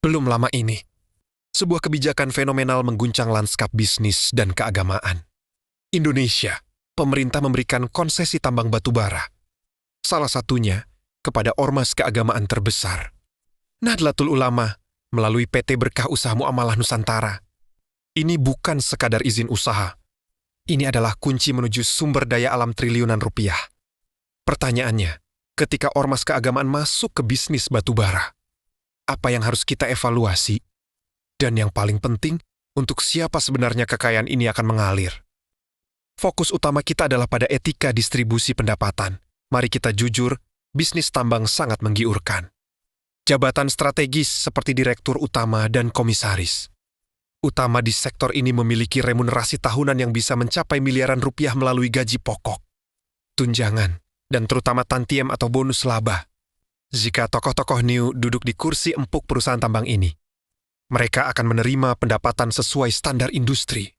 Belum lama ini, sebuah kebijakan fenomenal mengguncang lanskap bisnis dan keagamaan. Indonesia, pemerintah memberikan konsesi tambang batu bara. Salah satunya kepada ormas keagamaan terbesar, Nahdlatul Ulama, melalui PT Berkah Usaha Muamalah Nusantara. Ini bukan sekadar izin usaha. Ini adalah kunci menuju sumber daya alam triliunan rupiah. Pertanyaannya, ketika ormas keagamaan masuk ke bisnis batu bara, apa yang harus kita evaluasi? Dan yang paling penting, untuk siapa sebenarnya kekayaan ini akan mengalir? Fokus utama kita adalah pada etika distribusi pendapatan. Mari kita jujur, bisnis tambang sangat menggiurkan. Jabatan strategis seperti direktur utama dan komisaris utama di sektor ini memiliki remunerasi tahunan yang bisa mencapai miliaran rupiah melalui gaji pokok, tunjangan, dan terutama tantiem atau bonus laba. Jika tokoh-tokoh new duduk di kursi empuk perusahaan tambang ini, mereka akan menerima pendapatan sesuai standar industri.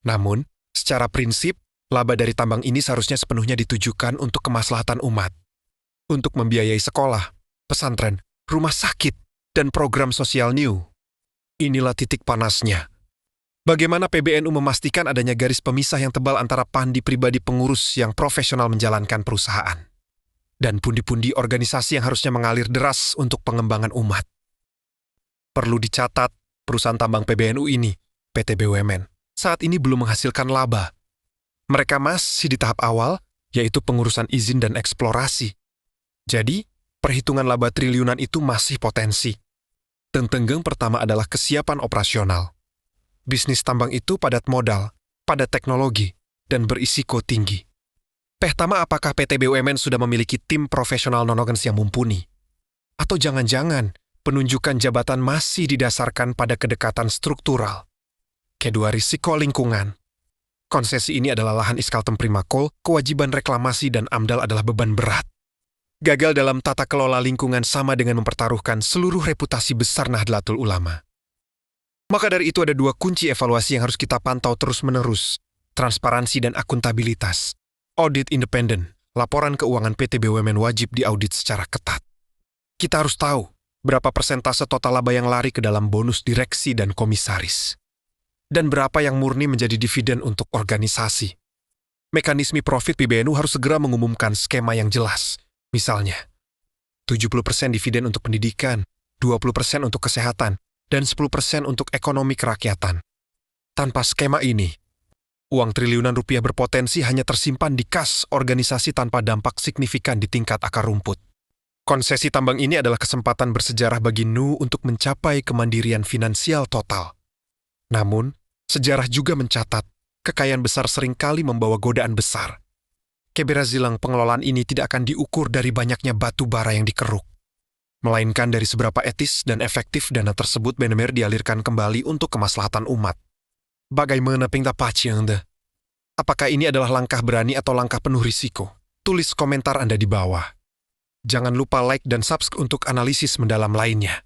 Namun, secara prinsip, laba dari tambang ini seharusnya sepenuhnya ditujukan untuk kemaslahatan umat, untuk membiayai sekolah, pesantren, rumah sakit, dan program sosial new. Inilah titik panasnya. Bagaimana PBNU memastikan adanya garis pemisah yang tebal antara pandi pribadi pengurus yang profesional menjalankan perusahaan dan pundi-pundi organisasi yang harusnya mengalir deras untuk pengembangan umat. Perlu dicatat, perusahaan tambang PBNU ini, PT BUMN, saat ini belum menghasilkan laba. Mereka masih di tahap awal, yaitu pengurusan izin dan eksplorasi. Jadi, perhitungan laba triliunan itu masih potensi. Tentenggeng pertama adalah kesiapan operasional. Bisnis tambang itu padat modal, padat teknologi, dan berisiko tinggi. Pertama, apakah PT BUMN sudah memiliki tim profesional non-organs yang mumpuni? Atau jangan-jangan penunjukan jabatan masih didasarkan pada kedekatan struktural? Kedua, risiko lingkungan. Konsesi ini adalah lahan Iskaltem Primakol, kewajiban reklamasi dan AMDAL adalah beban berat. Gagal dalam tata kelola lingkungan sama dengan mempertaruhkan seluruh reputasi besar Nahdlatul Ulama. Maka dari itu ada dua kunci evaluasi yang harus kita pantau terus-menerus, transparansi dan akuntabilitas. Audit independen, laporan keuangan PT BUMN wajib diaudit secara ketat. Kita harus tahu berapa persentase total laba yang lari ke dalam bonus direksi dan komisaris, dan berapa yang murni menjadi dividen untuk organisasi. Mekanisme profit PBNU harus segera mengumumkan skema yang jelas. Misalnya, 70% dividen untuk pendidikan, 20% untuk kesehatan, dan 10% untuk ekonomi kerakyatan. Tanpa skema ini, uang triliunan rupiah berpotensi hanya tersimpan di kas organisasi tanpa dampak signifikan di tingkat akar rumput. Konsesi tambang ini adalah kesempatan bersejarah bagi NU untuk mencapai kemandirian finansial total. Namun, sejarah juga mencatat, kekayaan besar seringkali membawa godaan besar. Keberhasilan pengelolaan ini tidak akan diukur dari banyaknya batu bara yang dikeruk, melainkan dari seberapa etis dan efektif dana tersebut benar-benar dialirkan kembali untuk kemaslahatan umat. Bagaimana pendapat Anda? Apakah ini adalah langkah berani atau langkah penuh risiko? Tulis komentar Anda di bawah. Jangan lupa like dan subscribe untuk analisis mendalam lainnya.